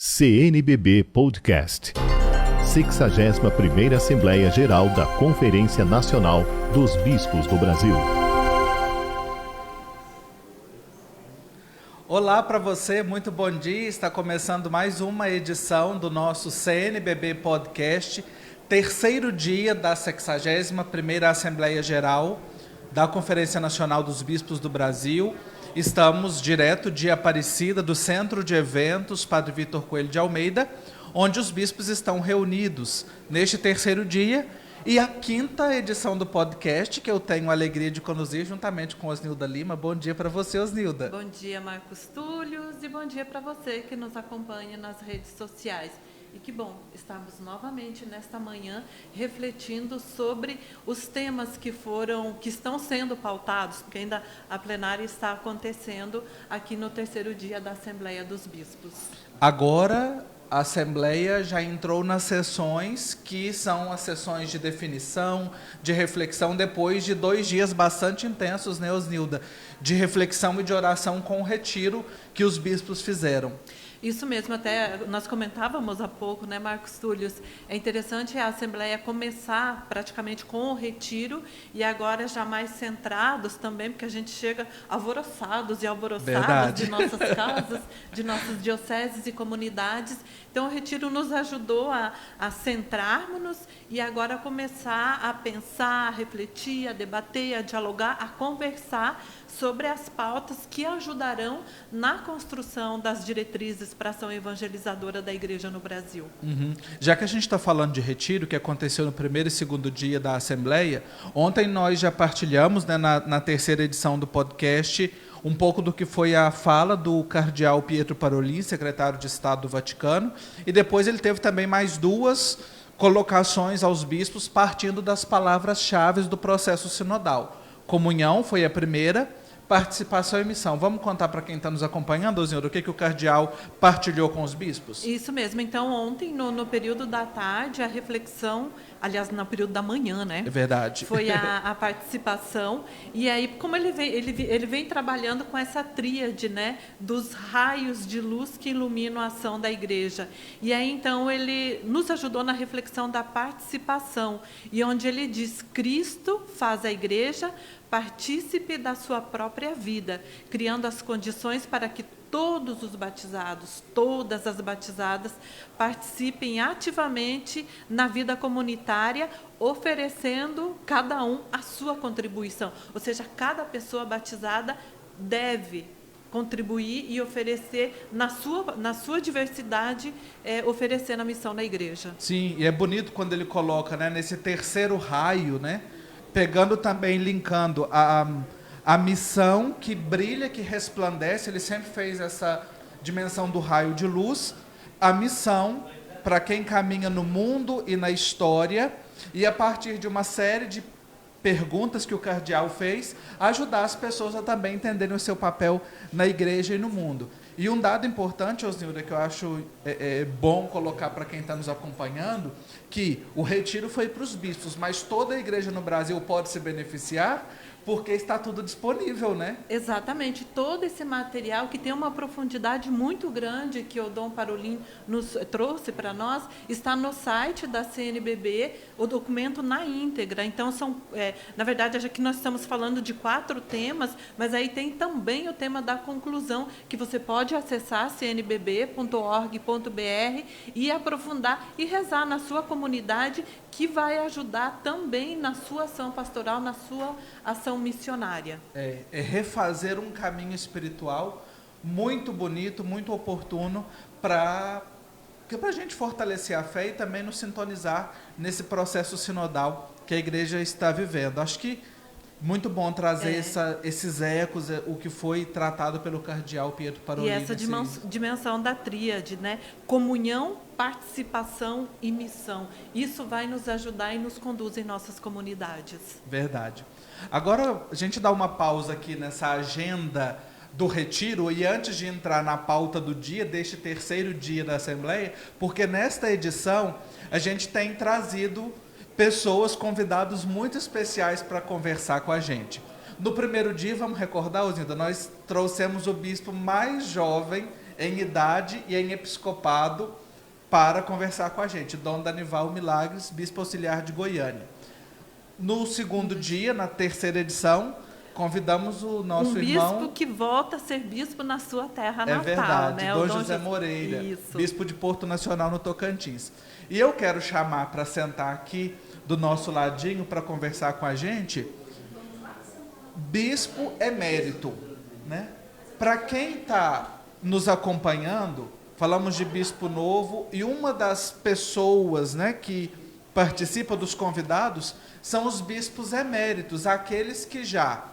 CNBB Podcast, 61ª Assembleia Geral da Conferência Nacional dos Bispos do Brasil. Olá para você, muito bom dia. Está começando mais uma edição do nosso CNBB Podcast, terceiro dia da 61ª Assembleia Geral da Conferência Nacional dos Bispos do Brasil. Estamos direto de Aparecida, do Centro de Eventos Padre Vitor Coelho de Almeida, onde os bispos estão reunidos neste terceiro dia e a quinta edição do podcast, que eu tenho a alegria de conduzir juntamente com Osnilda Lima. Bom dia para você, Osnilda. Bom dia, Marcos Túlios, e bom dia para você que nos acompanha nas redes sociais. E que bom estarmos novamente nesta manhã refletindo sobre os temas que estão sendo pautados, porque ainda a plenária está acontecendo aqui no terceiro dia da Assembleia dos Bispos. Agora a Assembleia já entrou nas sessões que são as sessões de definição, de reflexão, depois de 2 dias bastante intensos, né, Osnilda? De reflexão e de oração com o retiro que os bispos fizeram. Isso mesmo, até nós comentávamos há pouco, né, Marcos Túlios? É interessante a Assembleia começar praticamente com o retiro e agora já mais centrados também, porque a gente chega alvoroçados e alvoroçadas Verdade. de nossas casas, de nossas dioceses e comunidades. Então, o retiro nos ajudou a centrarmos-nos e agora começar a pensar, a refletir, a debater, a dialogar, a conversar sobre as pautas que ajudarão na construção das diretrizes para a ação evangelizadora da Igreja no Brasil. Já que a gente está falando de retiro, que aconteceu no primeiro e segundo dia da Assembleia, ontem nós já partilhamos, né, na terceira edição do podcast, um pouco do que foi a fala do cardeal Pietro Parolin, secretário de Estado do Vaticano, e depois ele teve também mais 2 colocações aos bispos partindo das palavras-chave do processo sinodal. Comunhão foi a primeira, participação e missão. Vamos contar para quem está nos acompanhando, Osnilda, o que o cardeal partilhou com os bispos? Isso mesmo. Então, ontem, no período da tarde, a reflexão, aliás, no período da manhã, né? É verdade. Foi a participação. E aí, como ele vem trabalhando com essa tríade, né, dos raios de luz que iluminam a ação da Igreja. E aí, então, ele nos ajudou na reflexão da participação, e onde ele diz: Cristo faz a Igreja partícipe da sua própria vida, criando as condições para que todos os batizados, todas as batizadas, participem ativamente na vida comunitária, oferecendo cada um a sua contribuição. Ou seja, cada pessoa batizada deve contribuir e oferecer na sua diversidade, oferecer na missão da Igreja. Sim, e é bonito quando ele coloca, né, nesse terceiro raio, né, pegando também, linkando a missão que brilha, que resplandece. Ele sempre fez essa dimensão do raio de luz, a missão para quem caminha no mundo e na história, e a partir de uma série de perguntas que o cardeal fez, ajudar as pessoas a também entenderem o seu papel na igreja e no mundo. E um dado importante, Osnilda, que eu acho bom colocar para quem está nos acompanhando, que o retiro foi para os bispos, mas toda a igreja no Brasil pode se beneficiar, porque está tudo disponível, né? Exatamente. Todo esse material, que tem uma profundidade muito grande, que o Dom Parolin nos trouxe para nós, está no site da CNBB, o documento na íntegra. Então, na verdade, aqui nós estamos falando de 4 temas, mas aí tem também o tema da conclusão, que você pode acessar cnbb.org.br e aprofundar e rezar na sua comunidade, que vai ajudar também na sua ação pastoral, na sua ação missionária. É refazer um caminho espiritual muito bonito, muito oportuno para a gente fortalecer a fé e também nos sintonizar nesse processo sinodal que a igreja está vivendo. Acho que muito bom trazer esses ecos, o que foi tratado pelo cardeal Pietro Parolin. E essa dimensão da tríade, né? Comunhão, participação e missão. Isso vai nos ajudar e nos conduz em nossas comunidades. Verdade. Agora, a gente dá uma pausa aqui nessa agenda do retiro, e antes de entrar na pauta do dia, deste terceiro dia da Assembleia, porque nesta edição a gente tem trazido pessoas, convidados muito especiais para conversar com a gente. No primeiro dia, vamos recordar, Osnilda, nós trouxemos o bispo mais jovem em idade e em episcopado, para conversar com a gente. Dom Danival Milagres, bispo auxiliar de Goiânia. No segundo dia, na terceira edição, convidamos o nosso irmão... Um bispo que volta a ser bispo na sua terra natal. É verdade, né? Dom José Moreira, Isso. bispo de Porto Nacional, no Tocantins. E eu quero chamar para sentar aqui do nosso ladinho para conversar com a gente, bispo emérito, né? Para quem está nos acompanhando, falamos de bispo novo, e uma das pessoas, né, que participa dos convidados são os bispos eméritos, aqueles que já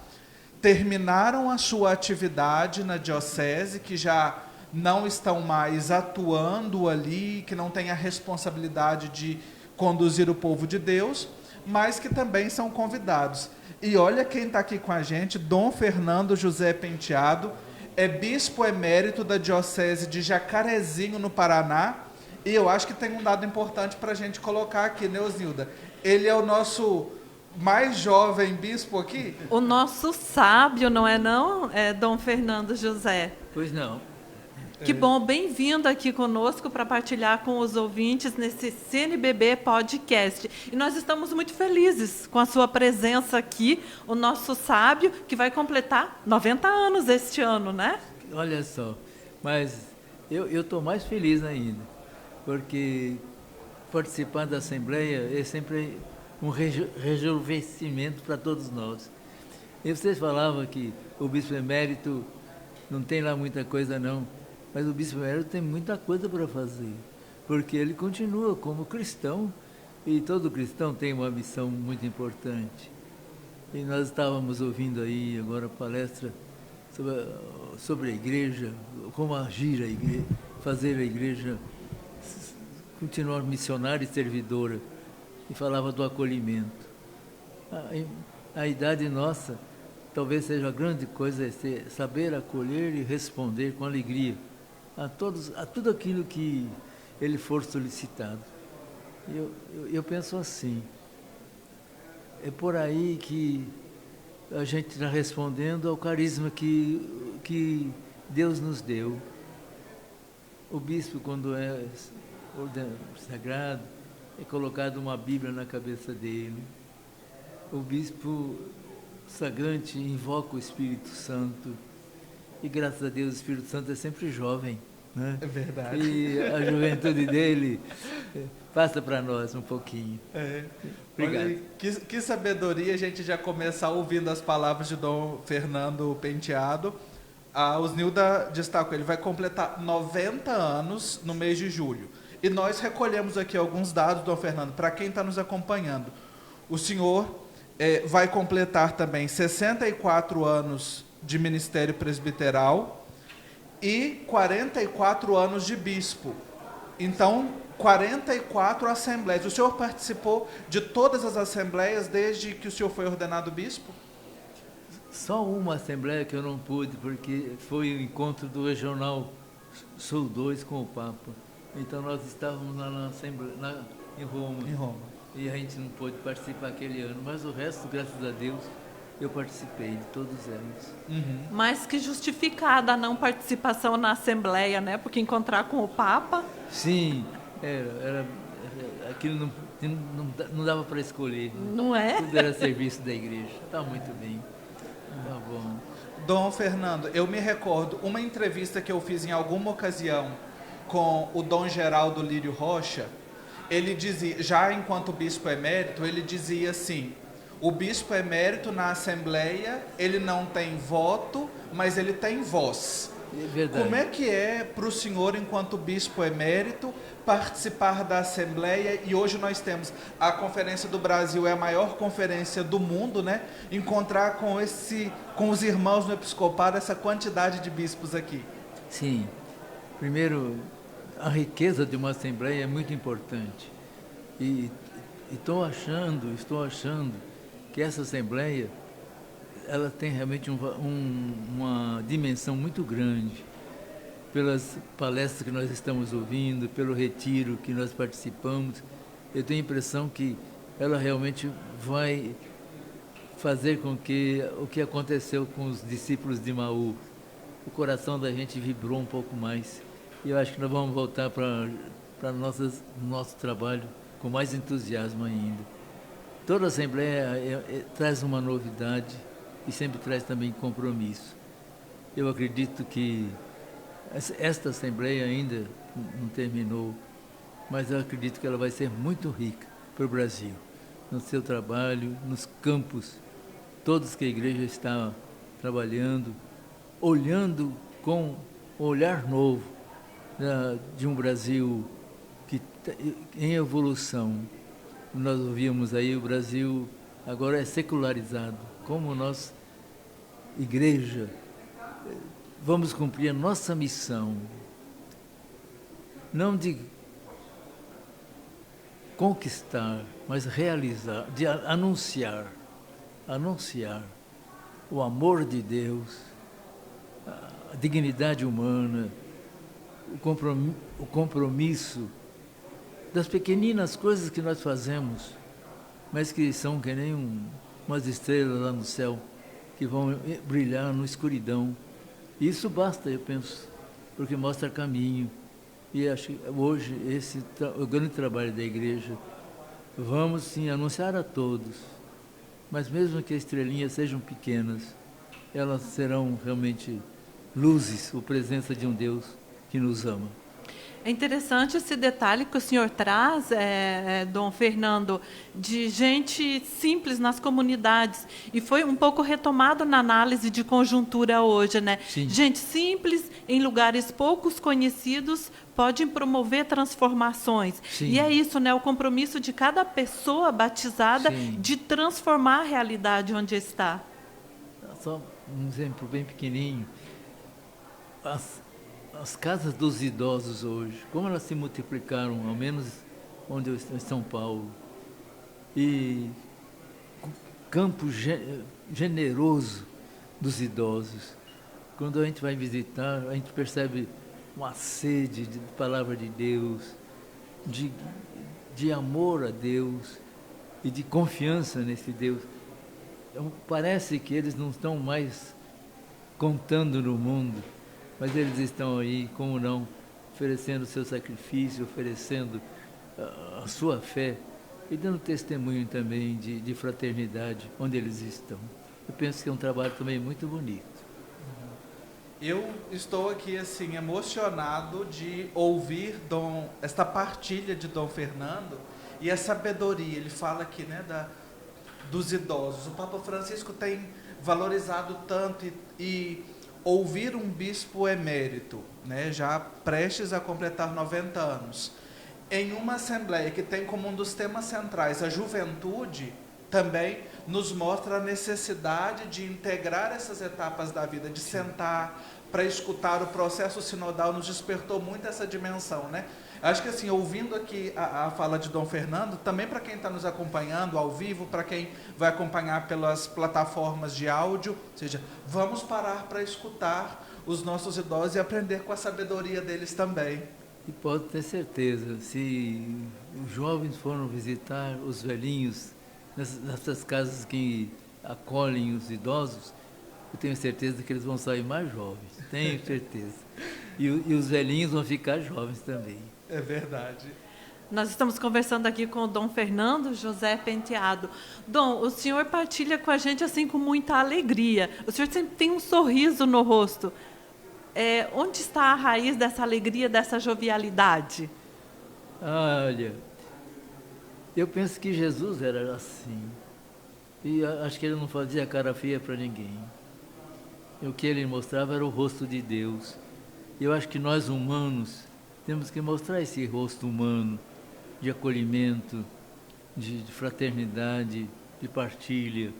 terminaram a sua atividade na diocese, que já não estão mais atuando ali, que não têm a responsabilidade de conduzir o povo de Deus, mas que também são convidados. E olha quem está aqui com a gente, Dom Fernando José Penteado, é bispo emérito da diocese de Jacarezinho, no Paraná, e eu acho que tem um dado importante para a gente colocar aqui, né, Osnilda? Ele é o nosso mais jovem bispo aqui? O nosso sábio, não é não? É Dom Fernando José. Pois não. Que bom, bem-vindo aqui conosco para partilhar com os ouvintes nesse CNBB Podcast. E nós estamos muito felizes com a sua presença aqui, o nosso sábio, que vai completar 90 anos este ano, né? Olha só, mas eu estou mais feliz ainda, porque participar da Assembleia é sempre um rejuvenescimento para todos nós. E vocês falavam que o bispo emérito não tem lá muita coisa não, mas o bispo emérito tem muita coisa para fazer, porque ele continua como cristão, e todo cristão tem uma missão muito importante. E nós estávamos ouvindo aí agora a palestra sobre a igreja, como agir a igreja, fazer a igreja continuar missionária e servidora, e falava do acolhimento. A idade nossa, talvez seja a grande coisa, é saber acolher e responder com alegria a tudo aquilo que ele for solicitado. Eu penso assim, é por aí que a gente está respondendo ao carisma que Deus nos deu. O bispo, quando é sagrado, é colocado uma Bíblia na cabeça dele. O bispo sagrante invoca o Espírito Santo. E graças a Deus o Espírito Santo é sempre jovem, né? É verdade. E a juventude dele passa para nós um pouquinho. Obrigado. Olha, que sabedoria, a gente já começar ouvindo as palavras de Dom Fernando Penteado. A Osnilda destacou, ele vai completar 90 anos no mês de julho. E nós recolhemos aqui alguns dados, Dom Fernando, para quem está nos acompanhando. O senhor vai completar também 64 anos de ministério presbiteral e 44 anos de bispo. Então, 44 assembleias. O senhor participou de todas as assembleias desde que o senhor foi ordenado bispo? Só uma assembleia que eu não pude, porque foi o encontro do Regional Sul 2 com o Papa. Então nós estávamos lá na Assembleia, em Roma. E a gente não pôde participar aquele ano, mas o resto, graças a Deus, eu participei de todos eles. Uhum. Mais que justificada a não participação na Assembleia, né? Porque encontrar com o Papa... Sim, aquilo não dava para escolher. Não é? Tudo era serviço da igreja. Está muito bem. Tá bom. Dom Fernando, eu me recordo uma entrevista que eu fiz em alguma ocasião com o Dom Geraldo Lírio Rocha. Ele dizia, já enquanto bispo emérito, ele dizia assim: o bispo emérito na Assembleia, ele não tem voto, mas ele tem voz. É verdade. Como é que é para o senhor, enquanto bispo emérito, participar da Assembleia? E hoje nós temos a Conferência do Brasil, é a maior conferência do mundo, né? Encontrar com os irmãos no episcopado essa quantidade de bispos aqui. Sim. Primeiro, a riqueza de uma Assembleia é muito importante. E estou achando que essa Assembleia ela tem realmente uma dimensão muito grande, pelas palestras que nós estamos ouvindo, pelo retiro que nós participamos. Eu tenho a impressão que ela realmente vai fazer com que o que aconteceu com os discípulos de Maú, o coração da gente vibrou um pouco mais. E eu acho que nós vamos voltar para nosso trabalho com mais entusiasmo ainda. Toda Assembleia traz uma novidade e sempre traz também compromisso. Eu acredito que esta Assembleia ainda não terminou, mas eu acredito que ela vai ser muito rica para o Brasil, no seu trabalho, nos campos, todos que a igreja está trabalhando, olhando com um olhar novo de um Brasil que em evolução. Nós ouvimos aí, o Brasil agora é secularizado. Como nós, igreja, vamos cumprir a nossa missão, não de conquistar, mas realizar, de anunciar o amor de Deus, a dignidade humana, o compromisso das pequeninas coisas que nós fazemos, mas que são que nem umas estrelas lá no céu, que vão brilhar na escuridão. Isso basta, eu penso, porque mostra caminho. E acho que hoje o grande trabalho da igreja, vamos sim anunciar a todos, mas mesmo que as estrelinhas sejam pequenas, elas serão realmente luzes, a presença de um Deus que nos ama. É interessante esse detalhe que o senhor traz, Dom Fernando, de gente simples nas comunidades. E foi um pouco retomado na análise de conjuntura hoje, né? Sim. Gente simples, em lugares poucos conhecidos, podem promover transformações. Sim. E é isso, né? O compromisso de cada pessoa batizada Sim. de transformar a realidade onde está. Só um exemplo bem pequenininho. As casas dos idosos hoje, como elas se multiplicaram, ao menos onde eu estou, em São Paulo, e campo generoso dos idosos. Quando a gente vai visitar, a gente percebe uma sede de palavra de Deus, de amor a Deus e de confiança nesse Deus. Então, parece que eles não estão mais contando no mundo, mas eles estão aí, como não, oferecendo o seu sacrifício, oferecendo a sua fé e dando testemunho também de fraternidade onde eles estão. Eu penso que é um trabalho também muito bonito. Eu estou aqui assim emocionado de ouvir esta partilha de Dom Fernando e a sabedoria. Ele fala aqui, né, dos idosos. O Papa Francisco tem valorizado tanto e ouvir um bispo emérito, né, já prestes a completar 90 anos, em uma assembleia que tem como um dos temas centrais a juventude, também nos mostra a necessidade de integrar essas etapas da vida, de sentar para escutar. O processo sinodal nos despertou muito essa dimensão, né? Acho que assim, ouvindo aqui a fala de Dom Fernando, também para quem está nos acompanhando ao vivo, para quem vai acompanhar pelas plataformas de áudio, ou seja, vamos parar para escutar os nossos idosos e aprender com a sabedoria deles também. E pode ter certeza, se os jovens foram visitar os velhinhos nessas casas que acolhem os idosos, eu tenho certeza que eles vão sair mais jovens, tenho certeza. E os velhinhos vão ficar jovens também. É verdade. Nós estamos conversando aqui com o Dom Fernando José Penteado. Dom, o senhor partilha com a gente assim com muita alegria. O senhor sempre tem um sorriso no rosto. Onde está a raiz dessa alegria, dessa jovialidade? Olha, eu penso que Jesus era assim. E acho que ele não fazia cara feia para ninguém. E o que ele mostrava era o rosto de Deus. E eu acho que nós humanos temos que mostrar esse rosto humano de acolhimento, de fraternidade, de partilha,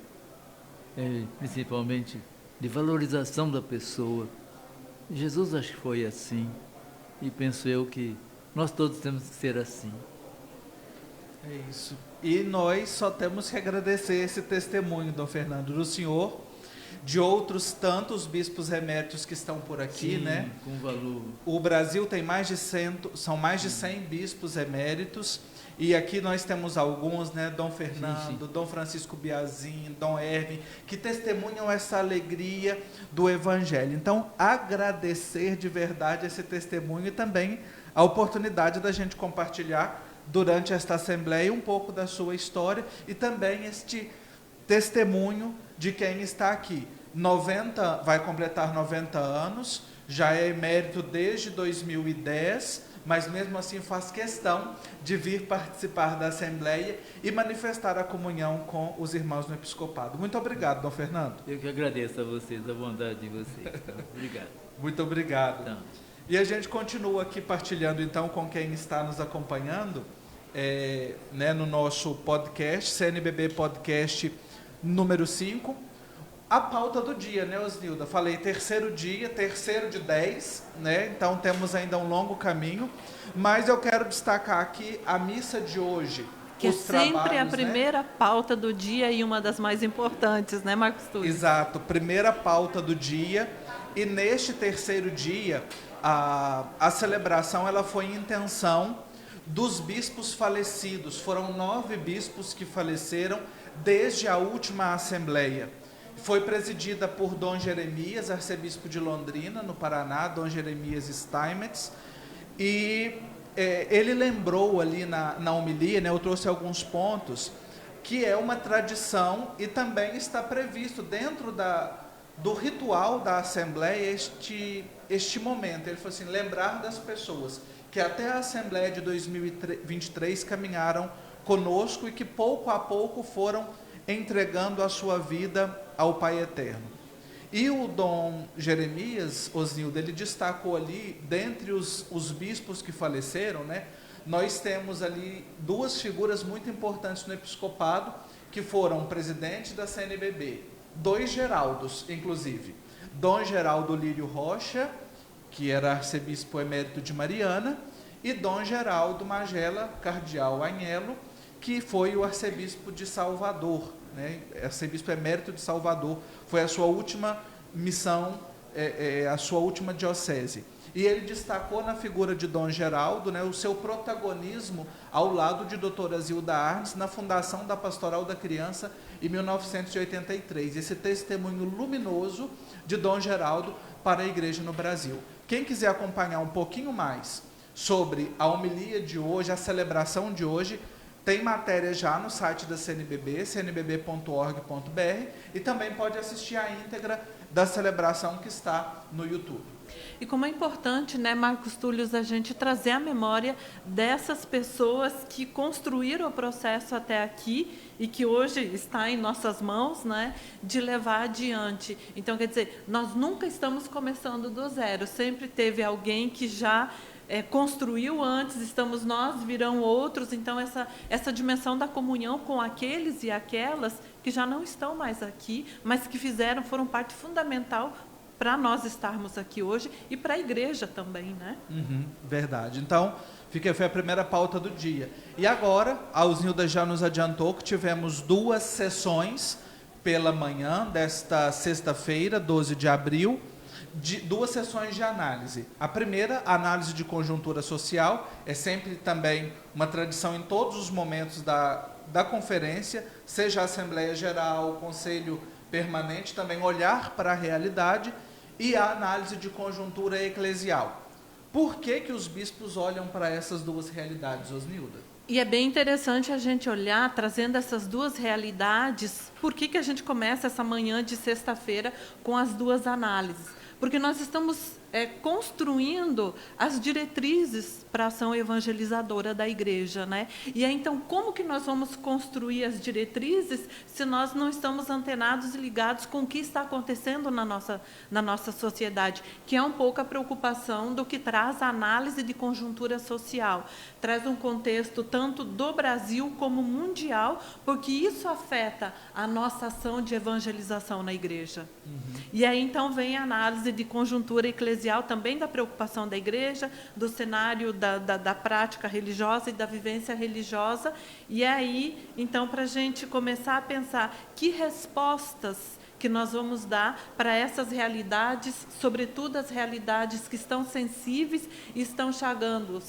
principalmente de valorização da pessoa. Jesus acho que foi assim, e penso eu que nós todos temos que ser assim. É isso. E nós só temos que agradecer esse testemunho, Dom Fernando, do senhor, de outros tantos bispos eméritos que estão por aqui, Sim, né? Com valor. O Brasil tem são mais de 100 bispos eméritos E aqui nós temos alguns, né, Dom Fernando, sim. Dom Francisco Biazin, Dom Erwin, que testemunham essa alegria do Evangelho. Então, agradecer de verdade esse testemunho e também a oportunidade da gente compartilhar durante esta Assembleia um pouco da sua história e também este testemunho de quem está aqui. Vai completar 90 anos, já é emérito desde 2010, mas mesmo assim faz questão de vir participar da Assembleia e manifestar a comunhão com os irmãos no episcopado. Muito obrigado, Dom Fernando. Eu que agradeço a vocês, a bondade de vocês. Então, obrigado. Muito obrigado. Então. E a gente continua aqui partilhando então com quem está nos acompanhando, né, no nosso podcast, CNBB Podcast número 5. A pauta do dia, né, Osnilda? Falei terceiro dia, terceiro de 10, né? Então temos ainda um longo caminho. Mas eu quero destacar aqui a missa de hoje. Que é sempre a primeira pauta do dia e uma das mais importantes, né, Marcos Túlio? Exato, primeira pauta do dia. E neste terceiro dia, a celebração ela foi em intenção dos bispos falecidos. Foram 9 bispos que faleceram desde a última Assembleia. Foi presidida por Dom Jeremias, arcebispo de Londrina, no Paraná, Dom Jeremias Steinmetz, e ele lembrou ali na homilia, né, eu trouxe alguns pontos, que é uma tradição e também está previsto dentro do ritual da Assembleia este momento. Ele falou assim, lembrar das pessoas que até a Assembleia de 2023 caminharam conosco e que pouco a pouco foram entregando a sua vida ao Pai Eterno. E o Dom Jeremias, Osnildo, ele destacou ali, dentre os bispos que faleceram, né, nós temos ali 2 figuras muito importantes no episcopado, que foram o presidente da CNBB, 2 Geraldos, inclusive. Dom Geraldo Lírio Rocha, que era arcebispo emérito de Mariana, e Dom Geraldo Magela, cardeal Agnello, que foi o arcebispo de Salvador, né? Arcebispo emérito de Salvador, foi a sua última missão, a sua última diocese. E ele destacou na figura de Dom Geraldo, né, o seu protagonismo ao lado de doutora Zilda Arnes na fundação da Pastoral da Criança em 1983. Esse testemunho luminoso de Dom Geraldo para a Igreja no Brasil. Quem quiser acompanhar um pouquinho mais sobre a homilia de hoje, a celebração de hoje, tem matéria já no site da CNBB, cnbb.org.br, e também pode assistir a íntegra da celebração que está no YouTube. E como é importante, né, Marcos Túlio, a gente trazer a memória dessas pessoas que construíram o processo até aqui e que hoje está em nossas mãos, né, de levar adiante. Então, quer dizer, nós nunca estamos começando do zero, sempre teve alguém que já construiu antes, estamos nós, virão outros. Então, essa dimensão da comunhão com aqueles e aquelas que já não estão mais aqui, mas que foram parte fundamental para nós estarmos aqui hoje e para a igreja também, né? Verdade. Então, foi a primeira pauta do dia. E agora, a Osnilda já nos adiantou que tivemos 2 sessões pela manhã desta sexta-feira, 12 de abril, 2 sessões de análise. A primeira, análise de conjuntura social, é sempre também uma tradição em todos os momentos da conferência, seja a Assembleia Geral, Conselho Permanente, também olhar para a realidade, e a análise de conjuntura eclesial. Por que os bispos olham para essas 2 realidades, Osnilda? E é bem interessante a gente olhar, trazendo essas 2 realidades, por que a gente começa essa manhã de sexta-feira com as 2 análises? Porque nós estamos construindo as diretrizes para a ação evangelizadora da igreja, né? E aí, então, como que nós vamos construir as diretrizes se nós não estamos antenados e ligados com o que está acontecendo na nossa sociedade, que é um pouco a preocupação do que traz a análise de conjuntura social. Traz um contexto tanto do Brasil como mundial, porque isso afeta a nossa ação de evangelização na igreja. E aí, então, vem a análise de conjuntura eclesial, também da preocupação da igreja, do cenário da prática religiosa e da vivência religiosa. E aí, então, para a gente começar a pensar que respostas que nós vamos dar para essas realidades, sobretudo as realidades que estão sensíveis e estão chegando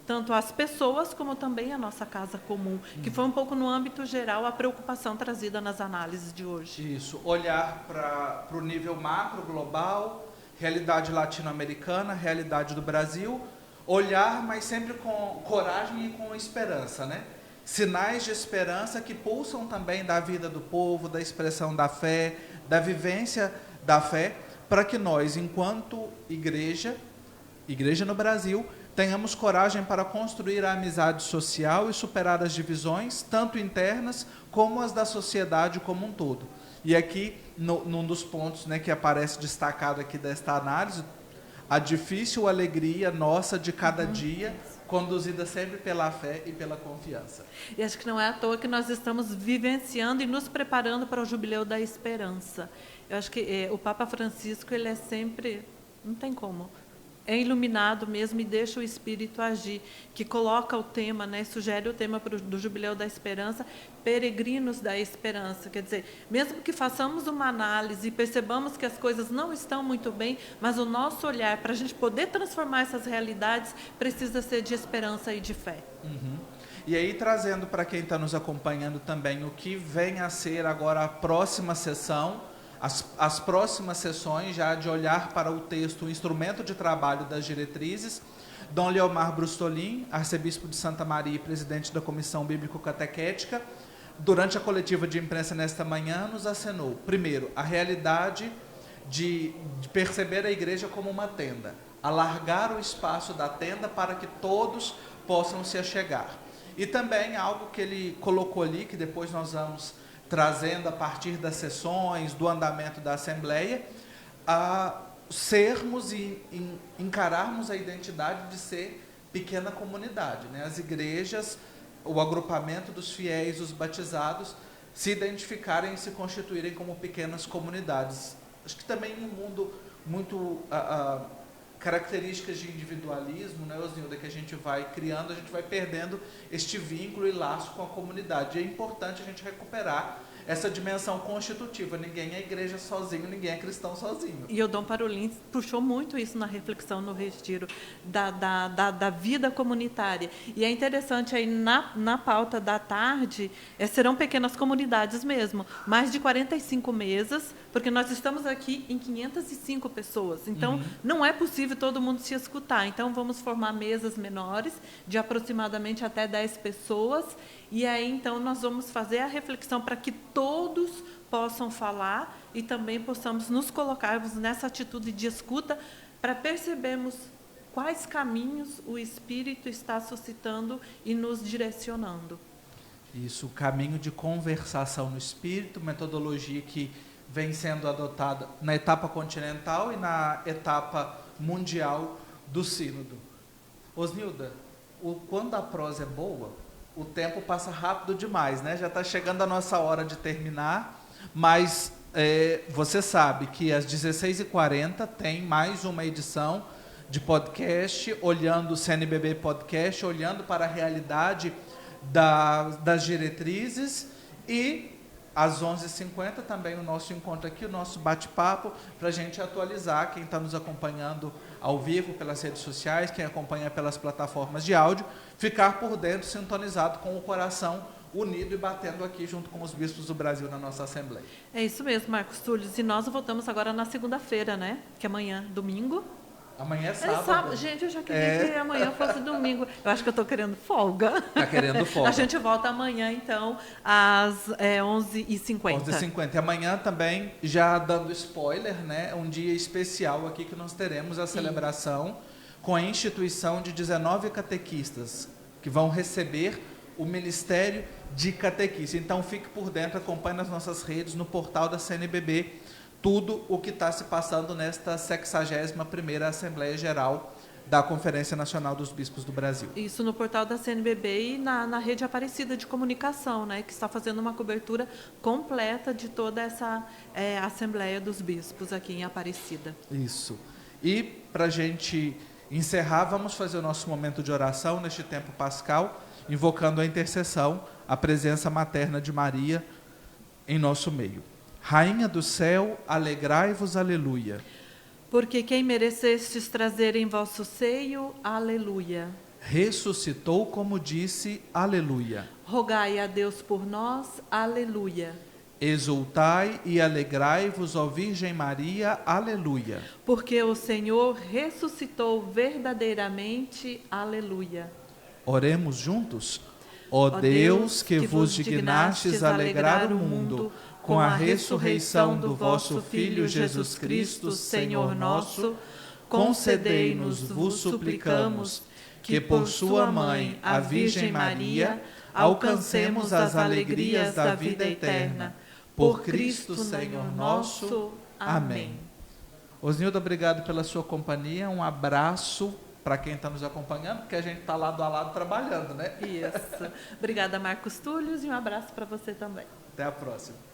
tanto as pessoas como também a nossa casa comum, que foi um pouco no âmbito geral a preocupação trazida nas análises de hoje. Isso, olhar para o nível macro, global, realidade latino-americana, realidade do Brasil, olhar, mas sempre com coragem e com esperança, né? Sinais de esperança que pulsam também da vida do povo, da expressão da fé, da vivência da fé, para que nós, enquanto igreja no Brasil, tenhamos coragem para construir a amizade social e superar as divisões, tanto internas como as da sociedade como um todo. E aqui, num dos pontos, né, que aparece destacado aqui desta análise, a difícil alegria nossa de cada dia, conduzida sempre pela fé e pela confiança. E acho que não é à toa que nós estamos vivenciando e nos preparando para o Jubileu da Esperança. Eu acho que o Papa Francisco, ele é sempre, não tem como, é iluminado mesmo e deixa o Espírito agir, que coloca o tema, né, sugere o tema do Jubileu da Esperança, peregrinos da esperança. Quer dizer, mesmo que façamos uma análise e percebamos que as coisas não estão muito bem, mas o nosso olhar, para a gente poder transformar essas realidades, precisa ser de esperança e de fé. E aí, trazendo para quem está nos acompanhando também o que vem a ser agora a próxima sessão, as próximas sessões, já de olhar para o texto, o instrumento de trabalho das diretrizes, Dom Leomar Brustolin, arcebispo de Santa Maria e presidente da Comissão Bíblico-Catequética, durante a coletiva de imprensa nesta manhã, nos acenou, primeiro, a realidade de perceber a igreja como uma tenda, alargar o espaço da tenda para que todos possam se achegar. E também algo que ele colocou ali, que depois nós vamos trazendo a partir das sessões, do andamento da Assembleia, a sermos e encararmos a identidade de ser pequena comunidade, né? As igrejas, o agrupamento dos fiéis, os batizados, se identificarem e se constituírem como pequenas comunidades. Acho que também em um mundo muito características de individualismo, né, Osnilda, que a gente vai criando, a gente vai perdendo este vínculo e laço com a comunidade. E é importante a gente recuperar essa dimensão constitutiva. Ninguém é igreja sozinho, ninguém é cristão sozinho. E o Dom Parolin puxou muito isso na reflexão no retiro, da vida comunitária. E é interessante, aí na pauta da tarde, serão pequenas comunidades mesmo, mais de 45 mesas, porque nós estamos aqui em 505 pessoas, então não é possível todo mundo se escutar. Então vamos formar mesas menores, de aproximadamente até 10 pessoas, e aí então nós vamos fazer a reflexão para que todos possam falar e também possamos nos colocarmos nessa atitude de escuta para percebermos quais caminhos o Espírito está suscitando e nos direcionando. Isso, o caminho de conversação no Espírito, metodologia que vem sendo adotada na etapa continental e na etapa mundial do Sínodo. Osnilda, quando a prosa é boa, o tempo passa rápido demais, né? Já está chegando a nossa hora de terminar, mas você sabe que às 16h40 tem mais uma edição de podcast, olhando o CNBB Podcast, olhando para a realidade das diretrizes, e às 11h50 também o nosso encontro aqui, o nosso bate-papo, para a gente atualizar quem está nos acompanhando ao vivo pelas redes sociais, quem acompanha pelas plataformas de áudio, ficar por dentro, sintonizado, com o coração unido e batendo aqui junto com os bispos do Brasil na nossa Assembleia. É isso mesmo, Marcos Túlio. E nós voltamos agora na segunda-feira, né? Que amanhã, domingo. Amanhã é sábado. Gente, eu já queria que amanhã fosse domingo. Eu acho que eu estou querendo folga. Está querendo folga. A gente volta amanhã, então, às 11h50. 11h50. E amanhã também, já dando spoiler, né, um dia especial aqui que nós teremos a celebração com a instituição de 19 catequistas que vão receber o Ministério de Catequista. Então, fique por dentro, acompanhe nas nossas redes, no portal da CNBB, tudo o que está se passando nesta 61ª Assembleia Geral da Conferência Nacional dos Bispos do Brasil. Isso no portal da CNBB e na Rede Aparecida de Comunicação, né, que está fazendo uma cobertura completa de toda essa Assembleia dos Bispos aqui em Aparecida. Isso. E, para a gente encerrar, vamos fazer o nosso momento de oração neste tempo pascal, invocando a intercessão, a presença materna de Maria em nosso meio. Rainha do céu, alegrai-vos, aleluia. Porque quem merecestes trazer em vosso seio, aleluia. ressuscitou como disse, aleluia. Rogai a Deus por nós, aleluia. Exultai e alegrai-vos, ó Virgem Maria, aleluia. Porque o Senhor ressuscitou verdadeiramente, aleluia. Oremos juntos. Ó Deus, que vos dignastes alegrar o mundo com a ressurreição do vosso Filho Jesus Cristo, Senhor nosso, concedei-nos, vos suplicamos, que por sua mãe, a Virgem Maria, alcancemos as alegrias da vida eterna. Por Cristo, Senhor nosso. Amém. Osnilda, obrigado pela sua companhia. Um abraço para quem está nos acompanhando, porque a gente está lado a lado trabalhando, né? Isso. Obrigada, Marcos Túlio, e um abraço para você também. Até a próxima.